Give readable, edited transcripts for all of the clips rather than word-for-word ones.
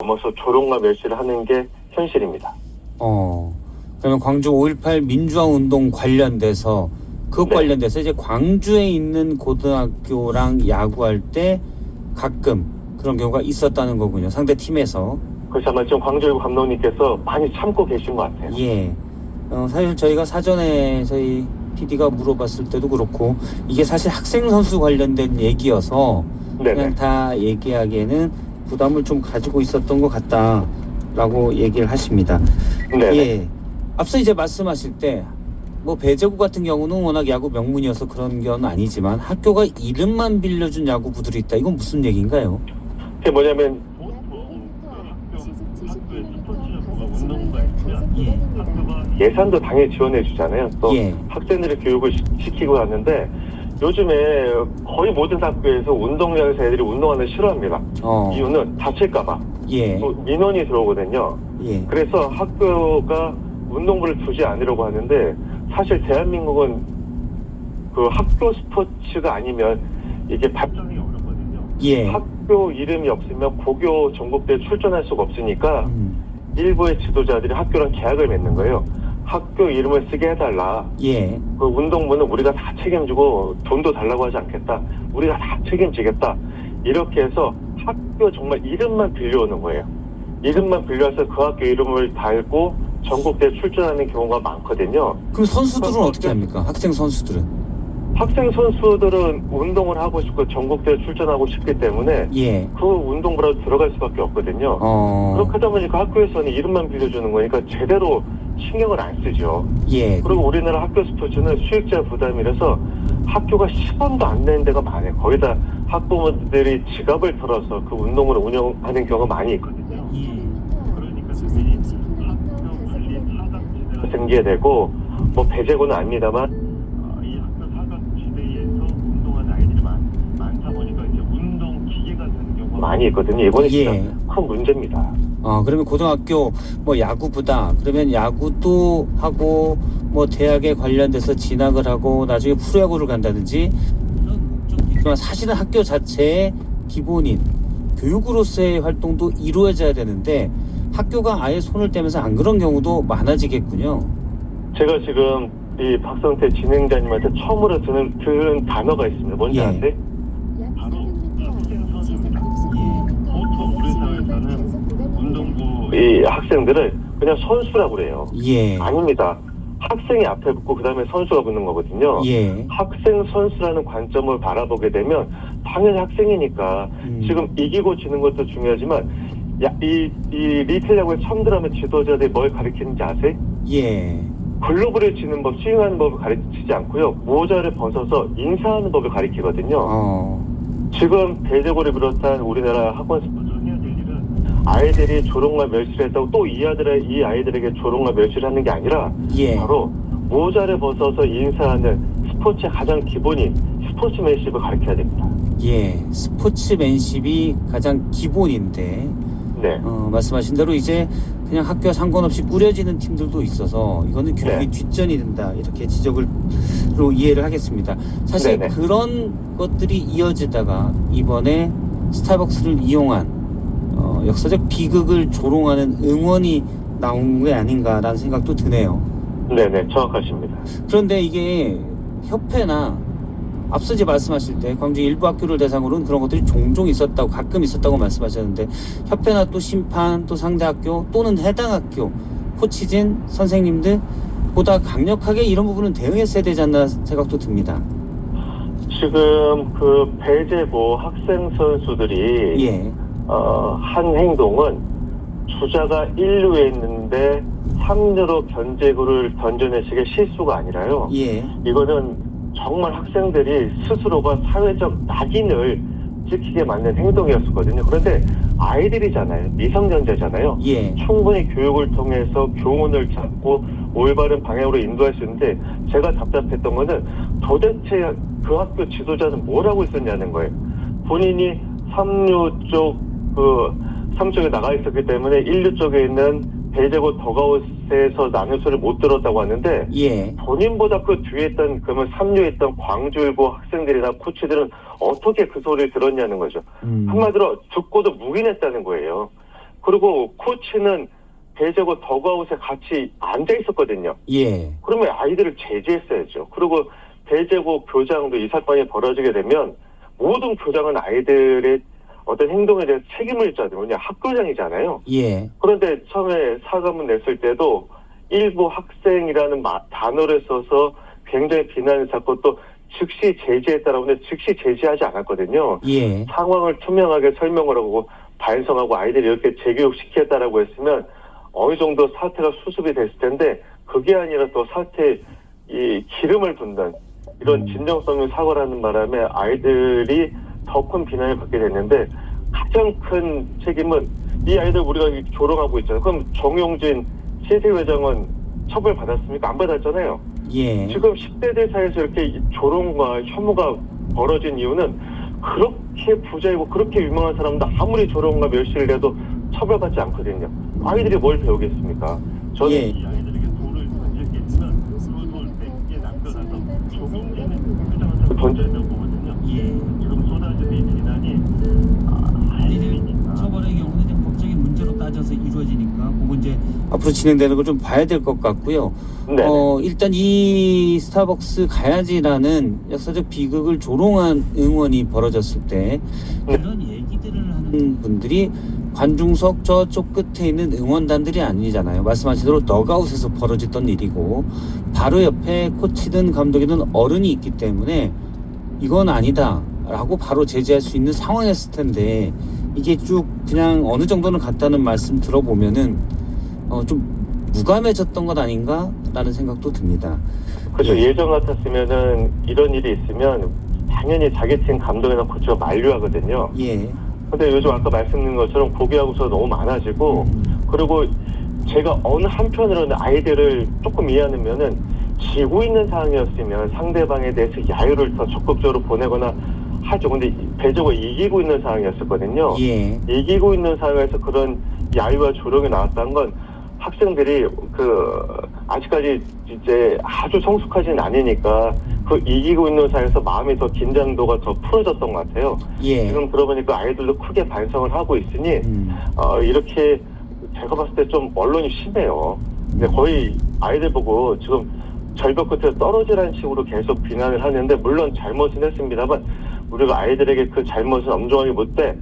넘어서 조롱과 멸시를 하는 게 현실입니다. 그러면 광주 5.18 민주화 운동 관련돼서 네. 관련돼서 이제 광주에 있는 고등학교랑 야구할 때 가끔 그런 경우가 있었다는 거군요. 상대 팀에서. 그래서 아마 지금 광주일보 감독님께서 많이 참고 계신 것 같아요. 예. 사실 저희가 사전에 저희 PD가 물어봤을 때도 그렇고 이게 사실 학생 선수 관련된 얘기여서 네네. 그냥 다 얘기하기에는 부담을 좀 가지고 있었던 것 같다라고 얘기를 하십니다. 네네. 예. 앞서 이제 말씀하실 때 뭐 배제구 같은 경우는 워낙 야구 명문이어서 그런 건 아니지만 학교가 이름만 빌려준 야구부들이 있다. 이건 무슨 얘기인가요? 그게 뭐냐면 예산도 당연히 지원해 주잖아요. 또 예. 학생들의 교육을 시키고 하는데 요즘에 거의 모든 학교에서 운동장에서 애들이 운동하는 거 싫어합니다. 이유는 다칠까봐. 예. 또 민원이 들어오거든요. 예. 그래서 학교가 운동부를 두지 않으려고 하는데 사실 대한민국은 그 학교 스포츠가 아니면 이게 발전이 어렵거든요. 예. 학교 이름이 없으면 고교 전국대에 출전할 수가 없으니까 일부의 지도자들이 학교랑 계약을 맺는 거예요. 학교 이름을 쓰게 해달라. 예. 그 운동부는 우리가 다 책임지고 돈도 달라고 하지 않겠다. 우리가 다 책임지겠다. 이렇게 해서 학교 정말 이름만 빌려오는 거예요. 이름만 빌려서 그 학교 이름을 달고 전국대에 출전하는 경우가 많거든요. 그럼 선수들은 어떻게 합니까? 학생 선수들은? 학생 선수들은 운동을 하고 싶고 전국대에 출전하고 싶기 때문에 예. 그 운동부로 들어갈 수밖에 없거든요. 그렇게 하다 보니까 학교에서는 이름만 빌려주는 거니까 제대로 신경을 안 쓰죠. 예. 그리고 우리나라 학교 스포츠는 수익자 부담이라서 학교가 10원도 안 내는 데가 많아요. 거의 다 학부모들이 지갑을 털어서 그 운동을 운영하는 경우가 많이 있거든요. 그러니까 생기되고 뭐 배제고는 아닙니다만 이 학교 사각 지대에서 운동하는 아이들이 많다 보니까 이제 운동 기계 같은 경우가 많이 있거든요. 이번에 진짜 큰 문제입니다. 그러면 고등학교 뭐 야구부다. 그러면 야구도 하고 뭐 대학에 관련돼서 진학을 하고 나중에 프로야구를 간다든지 그런 사실은 학교 자체의 기본인 교육으로서의 활동도 이루어져야 되는데 학교가 아예 손을 떼면서 안 그런 경우도 많아지겠군요. 제가 지금 이 박성태 진행자님한테 처음으로 들은 단어가 있습니다. 뭔지 아세요? 보통 우리 사회에서는 운동부 이 학생들을 그냥 선수라고 그래요. 예. 아닙니다. 학생이 앞에 붙고 그 다음에 선수가 붙는 거거든요. 예. 학생 선수라는 관점을 바라보게 되면 당연히 학생이니까 지금 이기고 지는 것도 중요하지만 이 리틀 야구에 처음 들어가면 지도자들이 뭘 가르치는지 아세요? 예. 글로브를 치는 법, 스윙하는 법을 가르치지 않고요. 모자를 벗어서 인사하는 법을 가르치거든요. 지금 배제고를 비롯한 우리나라 학원 스포츠로 해야 될 일은 아이들이 조롱과 멸시를 했다고 또 이 아이들에게 조롱과 멸시를 하는 게 아니라 바로 모자를 벗어서 인사하는 스포츠의 가장 기본인 스포츠맨십을 가르쳐야 됩니다. 예. 스포츠맨십이 가장 기본인데 네. 말씀하신 대로 이제 그냥 학교와 상관없이 꾸려지는 팀들도 있어서 이거는 교육이 뒷전이 된다 이렇게 지적으로 이해를 하겠습니다. 사실 그런 것들이 이어지다가 이번에 스타벅스를 이용한 역사적 비극을 조롱하는 응원이 나온 게 아닌가라는 생각도 드네요. 네네, 정확하십니다. 그런데 이게 협회나 앞서 이제 말씀하실 때 광주 일부 학교를 대상으로는 그런 것들이 종종 있었다고 가끔 있었다고 말씀하셨는데 협회나 또 심판 또 상대 학교 또는 해당 학교 코치진 선생님들 보다 강력하게 이런 부분은 대응했어야 되지 않나 생각도 듭니다. 지금 그 배제고 학생 선수들이 한 행동은 주자가 1루에 있는데 3루로 견제구를 던져내시게 실수가 아니라요. 이거는 정말 학생들이 스스로가 사회적 낙인을 찍히게 만든 행동이었었거든요. 그런데 아이들이잖아요. 미성년자잖아요. 충분히 교육을 통해서 교훈을 잡고 올바른 방향으로 인도할 수 있는데 제가 답답했던 거는 도대체 그 학교 지도자는 뭘 하고 있었냐는 거예요. 본인이 3루 쪽에 나가 있었기 때문에 1루 쪽에 있는 배제고 더가웃에서 나는 소리를 못 들었다고 하는데 본인보다 그 뒤에 있던 그러면 3루에 있던 광주일보 학생들이나 코치들은 어떻게 그 소리를 들었냐는 거죠. 한마디로 듣고도 묵인했다는 거예요. 그리고 코치는 배제고 더그아웃에 같이 앉아 있었거든요. 예. 그러면 아이들을 제지했어야죠. 그리고 배제고 교장도 이 사건이 벌어지게 되면 모든 교장은 아이들의 어떤 행동에 대해서 책임을 져야 돼요. 왜냐 학교장이잖아요. 예. 그런데 처음에 사과문 냈을 때도 일부 학생이라는 단어를 써서 굉장히 비난을 샀고 또 즉시 제지했다라고 하는데 즉시 제지하지 않았거든요. 예. 상황을 투명하게 설명을 하고 반성하고 아이들이 이렇게 재교육시켰다라고 했으면 어느 정도 사태가 수습이 됐을 텐데 그게 아니라 또 사태에 이 기름을 붓는 이런 진정성 있는 사과를 하는 바람에 아이들이 더 큰 비난을 받게 됐는데 가장 큰 책임은 이 아이들 우리가 조롱하고 있잖아요. 그럼 정용진 신세회장은 처벌받았습니까? 안 받았잖아요. 예. 지금 10대들 사이에서 이렇게 조롱과 혐오가 벌어진 이유는 그렇게 부자이고 그렇게 유명한 사람도 아무리 조롱과 멸시를 해도 처벌받지 않거든요. 아이들이 뭘 배우겠습니까? 저는 예. 이 아이들에게 돌을 던질 게 있으면 그돌 100개 남겨놔서 조용히는 회장한테 던져야 되는 거거든요. 예. 지금 쏟아지는 이 비난이 아이들이니까. 처벌의 경우는 이제 법적인 문제로 따져서 이루어지니까 그건 이제 앞으로 진행되는 걸 좀 봐야 될 것 같고요. 네. 일단 이 스타벅스 가야지라는 역사적 비극을 조롱한 응원이 벌어졌을 때 그런 얘기들을 하는 분들이 관중석 저쪽 끝에 있는 응원단들이 아니잖아요. 말씀하신 대로 덕아웃에서 벌어졌던 일이고 바로 옆에 코치든 감독이든 어른이 있기 때문에 이건 아니다 라고 바로 제지할 수 있는 상황이었을 텐데 이게 쭉 그냥 어느 정도는 갔다는 말씀 들어보면은 좀 무감해졌던 것 아닌가 라는 생각도 듭니다. 그렇죠. 예전 같았으면은 이런 일이 있으면 당연히 자기 팀 감독이나 코치가 만류하거든요. 예. 근데 요즘 아까 말씀드린 것처럼 고비하고서 너무 많아지고 그리고 제가 어느 한편으로는 아이들을 조금 이해하면은 지고 있는 상황이었으면 상대방에 대해서 야유를 더 적극적으로 보내거나 하죠. 근데 배제고 이기고 있는 상황이었었거든요. 예. 이기고 있는 상황에서 그런 야유와 조롱이 나왔다는 건 학생들이 아직까지 이제 아주 성숙하진 않으니까 이기고 있는 상황에서 마음이 더 긴장도가 더 풀어졌던 것 같아요. 예. 지금 들어보니까 아이들도 크게 반성을 하고 있으니 이렇게 제가 봤을 때 좀 언론이 심해요. 근데 거의 아이들 보고 지금 절벽 끝에 떨어지라는 식으로 계속 비난을 하는데 물론 잘못은 했습니다만 우리가 아이들에게 그 잘못은 엄정하게 못돼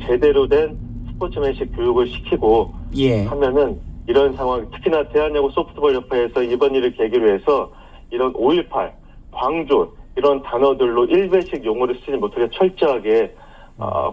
제대로 된 스포츠맨식 교육을 시키고 예. 하면은 이런 상황 특히나 대한야구 소프트볼 협회에서 이번 일을 계기로 해서 이런 5.18 광주 이런 단어들로 일배식 용어를 쓰지 못하게 철저하게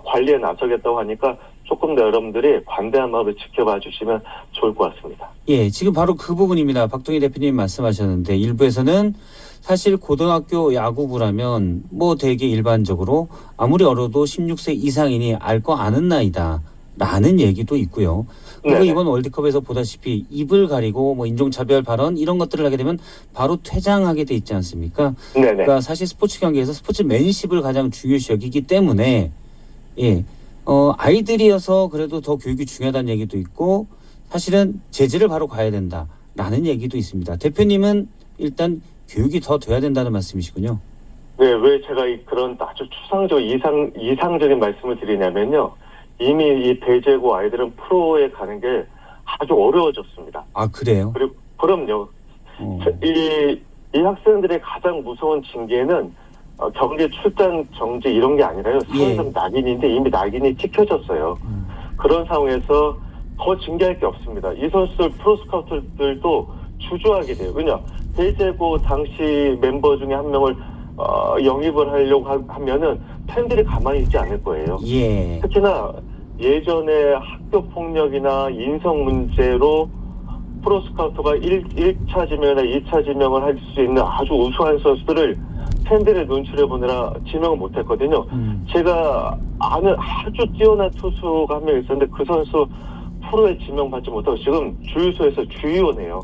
관리에 나서겠다고 하니까 조금 더 여러분들이 관대한 마음을 지켜봐 주시면 좋을 것 같습니다. 예, 지금 바로 그 부분입니다. 박동희 대표님 말씀하셨는데 일부에서는 사실 고등학교 야구부라면 뭐 되게 일반적으로 아무리 어려도 16세 이상이니 알 거 아는 나이다. 라는 얘기도 있고요. 그리고 네네. 이번 월드컵에서 보다시피 입을 가리고 뭐 인종차별 발언 이런 것들을 하게 되면 바로 퇴장하게 돼 있지 않습니까? 네네. 그러니까 사실 스포츠 경기에서 스포츠맨십을 가장 중요시 여기기 때문에 예, 아이들이어서 그래도 더 교육이 중요하다는 얘기도 있고 사실은 제재를 바로 가야 된다라는 얘기도 있습니다. 대표님은 일단 교육이 더 돼야 된다는 말씀이시군요. 네, 왜 제가 그런 아주 추상적 이상적인 말씀을 드리냐면요. 이미 이 배제고 아이들은 프로에 가는 게 아주 어려워졌습니다. 아, 그래요? 그리고 그럼요. 이 학생들의 가장 무서운 징계는 경기 출전 정지 이런 게 아니라요. 사회적 낙인인데 이미 낙인이 찍혀졌어요. 그런 상황에서 더 징계할 게 없습니다. 이 선수들 프로스카우트들도 주저하게 돼요. 왜냐 배제고 당시 멤버 중에 한 명을 영입을 하려고 하면은 팬들이 가만히 있지 않을 거예요. 예. 특히나 예전에 학교 폭력이나 인성 문제로 프로스카우터가 1차 지명이나 2차 지명을 할 수 있는 아주 우수한 선수들을 팬들의 눈치를 보느라 지명을 못했거든요. 제가 아는 아주 뛰어난 투수가 한 명 있었는데 그 선수 프로에 지명받지 못하고 지금 주유소에서 주유원이에요.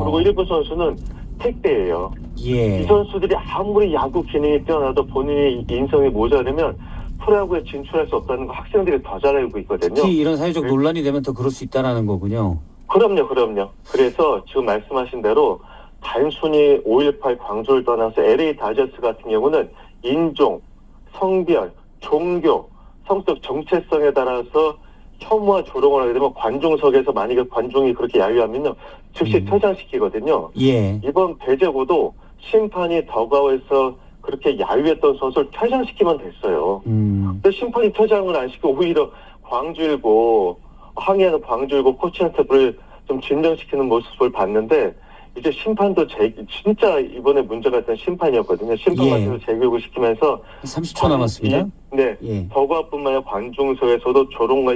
그리고 일부 선수는 택배예요. 예. 이 선수들이 아무리 야구 기능이 뛰어나도 본인의 인성이 모자라면 프로야구에 진출할 수 없다는 거 학생들이 더 잘 알고 있거든요. 특히 이런 사회적 논란이 되면 더 그럴 수 있다라는 거군요. 그럼요. 그래서 지금 말씀하신 대로 단순히 5.18 광주를 떠나서 LA 다저스 같은 경우는 인종, 성별, 종교, 성적 정체성에 따라서 혐오와 조롱을 하게 되면 관중석에서 만약에 관중이 그렇게 야유하면요 즉시 퇴장시키거든요. 예. 이번 배제고도 심판이 더가우에서 그렇게 야유했던 선수를 퇴장시키면 됐어요. 근데 심판이 퇴장을 안 시키고 오히려 광주일보 항의하는 광주일보 코치한테 그걸 좀 진정시키는 모습을 봤는데 이제 심판도 진짜 이번에 문제가 있던 심판이었거든요. 심판한테도 재교육을 시키면서 30초 남았습니다. 네, 더가뿐만 아니라 관중석에서도 조롱과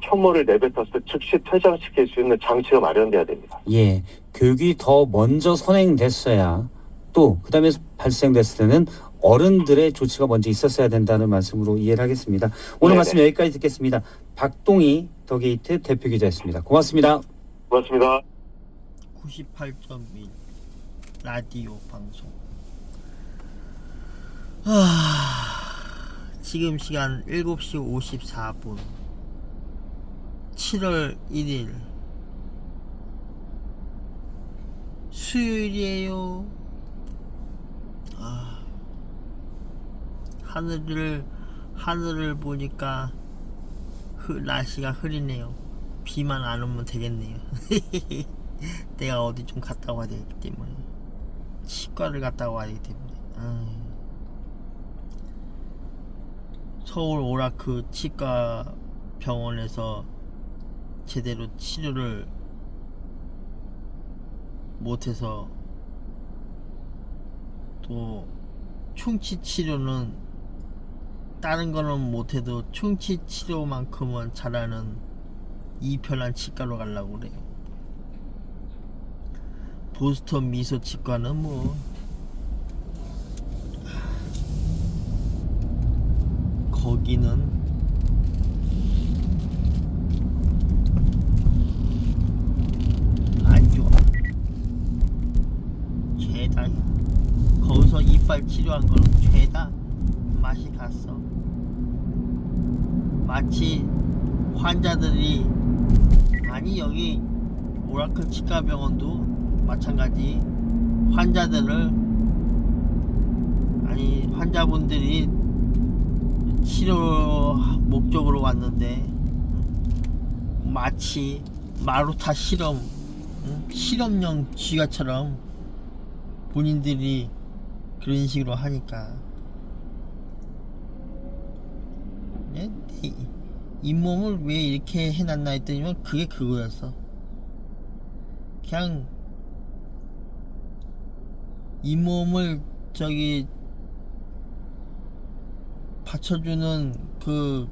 혐오를 내뱉었을 때 즉시 퇴장시킬 수 있는 장치가 마련돼야 됩니다. 예, 교육이 더 먼저 선행됐어야 또 그다음에 발생됐을 때는 어른들의 조치가 먼저 있었어야 된다는 말씀으로 이해를 하겠습니다. 오늘 네네. 말씀 여기까지 듣겠습니다. 박동희 더게이트 대표 기자였습니다. 고맙습니다. 고맙습니다. 98.1 라디오 방송. 지금 시간 7시 54분 7월 1일 수요일이에요. 하늘을 보니까 날씨가 흐리네요. 비만 안 오면 되겠네요. 내가 어디 좀 갔다 와야 되기 때문에 치과를 갔다 와야 되기 때문에 서울 오라크 치과 병원에서 제대로 치료를 못해서 또 충치 치료는 다른 거는 못해도 충치 치료만큼은 잘하는 이편한 치과로 가려고 그래요. 보스턴 미소 치과는 뭐 거기는 안 좋아. 죄다. 거기서 이빨 치료한 거는 죄다. 맛이 갔어. 마치 환자들이 아니 여기 오라클 치과병원도 마찬가지 환자분들이 치료 목적으로 왔는데 마치 마루타 실험용 쥐가처럼 본인들이 그런 식으로 하니까 잇몸을 왜 이렇게 해놨나 했더니만 그게 그거였어. 그냥 잇몸을 받쳐주는 그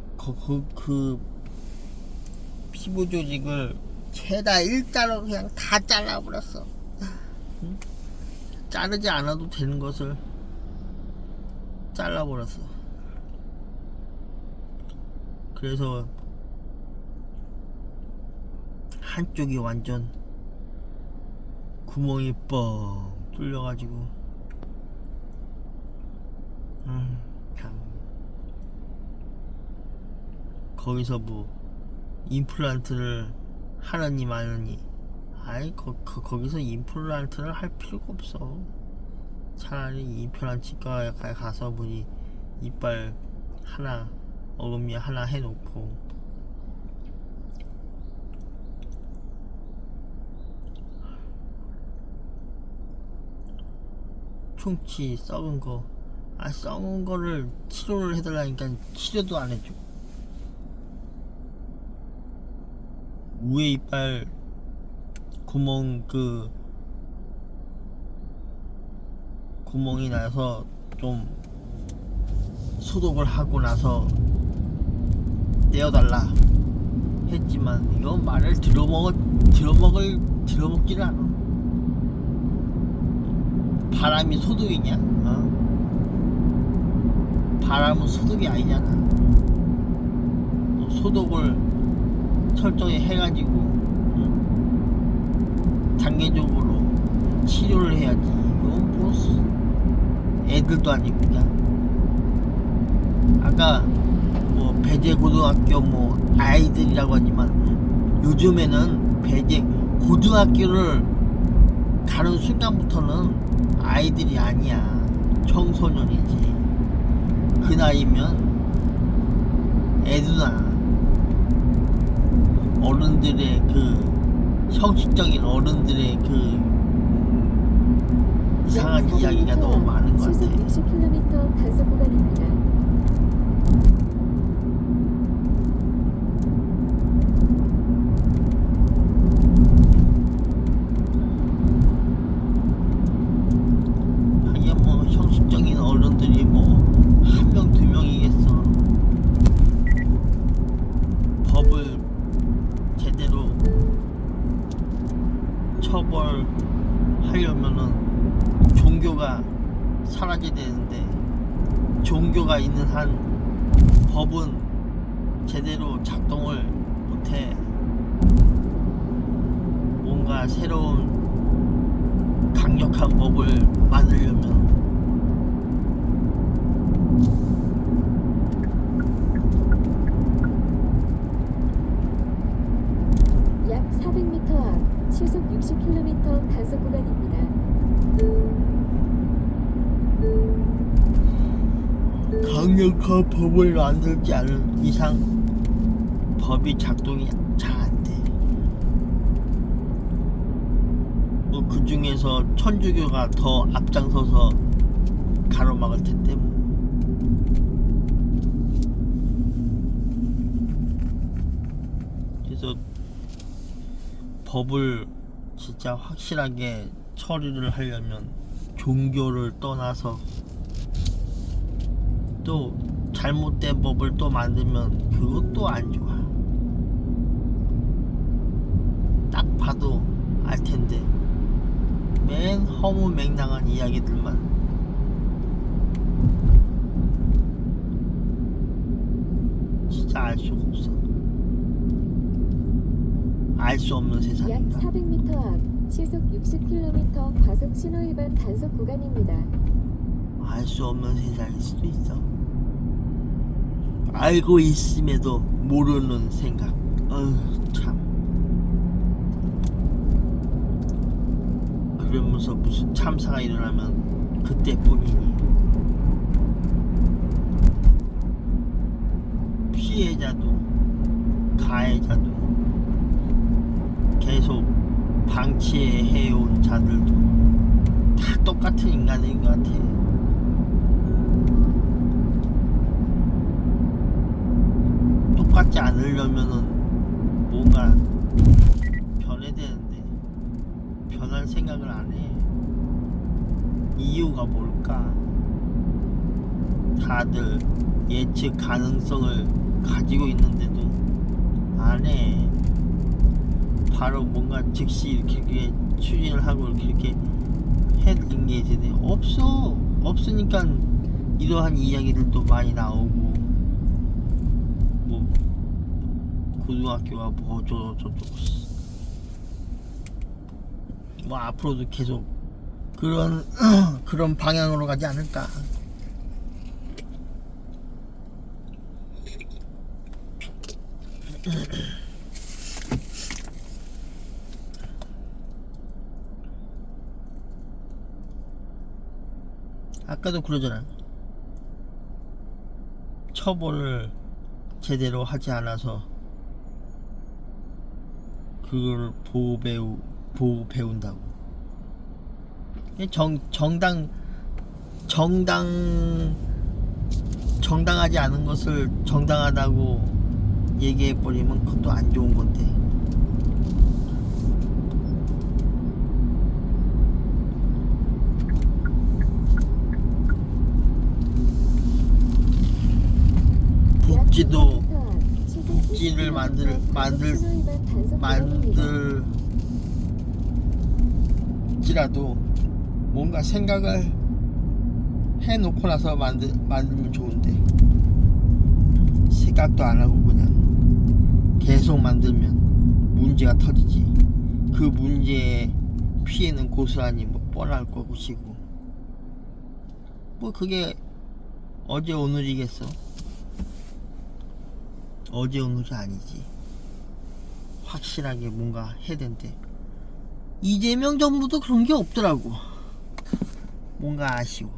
피부 조직을 죄다 일자로 그냥 다 잘라버렸어. 응? 자르지 않아도 되는 것을 잘라버렸어. 그래서 한쪽이 완전 구멍이 뻥 뚫려가지고 참 거기서 뭐 임플란트를 하느니 마느니 거기서 임플란트를 할 필요가 없어. 차라리 임플란트 치과에 가서 보니 이빨 하나 어금니 하나 해놓고 충치 썩은 거를 치료를 해달라니까 치료도 안 해줘. 위에 이빨 구멍이 나서 좀 소독을 하고 나서 떼어달라 했지만 이건 말을 들어먹지를 않아. 바람이 소독이냐? 바람은 소독이 아니잖아. 소독을 철저히 해가지고 단계적으로 치료를 해야지. 이건 뭐 애들도 아니고 그냥 아까 뭐 배제고등학교 뭐 아이들이라고 하지만 요즘에는 고등학교를 가는 순간부터는 아이들이 아니야. 청소년이지. 그 나이면 애도나 어른들의 그 형식적인 어른들의 그 이상한 이야기가 너무 많은 것 같아. 60km 단속 구간입니다. 하긴 뭐 형식적인 어른들이 뭐 한 명 두 명이겠어. 법을 제대로 처벌하려면은 종교가 사라져야 되는데 종교가 있는 한 법은 제대로 작동을 못해. 뭔가 새로운 강력한 법을 만들려면 약 400m 앞 시속 60km 단속 구간입니다. 강력한 법을 만들지 않은 이상 법이 작동이 잘 안 돼. 뭐 그 중에서 천주교가 더 앞장서서 가로막을 텐데 뭐. 그래서 법을 진짜 확실하게 처리를 하려면 종교를 떠나서 또 잘못된 법을 또 만들면 그것도 안 좋아. 딱 봐도 알 텐데 맨 허무맹랑한 이야기들만. 진짜 알 수가 없어. 알 수 없는 약 세상이다. 400m 앞 시속 60km 과속 신호위반 단속 구간입니다. 알 수 없는 세상일 수도 있어. 알고 있음에도 모르는 생각. 참. 그러면서 무슨 참사가 일어나면 그때뿐이니. 피해자도 가해자도 계속 방치해온 자들도 다 똑같은 인간인 것 같아. 똑같지 않으려면은 뭔가 변해야 되는데 변할 생각을 안 해. 이유가 뭘까? 다들 예측 가능성을 가지고 있는데도 안 해. 바로 뭔가 즉시 이렇게 추진을 하고 이렇게 해낸 게 이제 없어. 없으니까 이러한 이야기들도 많이 나오고, 뭐 고등학교가 뭐 저쩌고 뭐 앞으로도 계속 그런 그런 방향으로 가지 않을까. 아까도 그러잖아. 처벌을 제대로 하지 않아서 그걸 보고 배운다고. 정당하지 않은 것을 정당하다고 얘기해버리면 그것도 안 좋은 건데. 복지를 만들지라도 뭔가 생각을 해놓고 나서 만들면 좋은데 생각도 안 하고 그냥 계속 만들면 문제가 터지지. 그 문제의 피해는 고스란히 뭐 뻔할 것이고, 뭐 그게 어제 오늘이겠어? 어제 오늘이 아니지. 확실하게 뭔가 해야 된대. 이재명 정부도 그런 게 없더라고. 뭔가 아쉬워.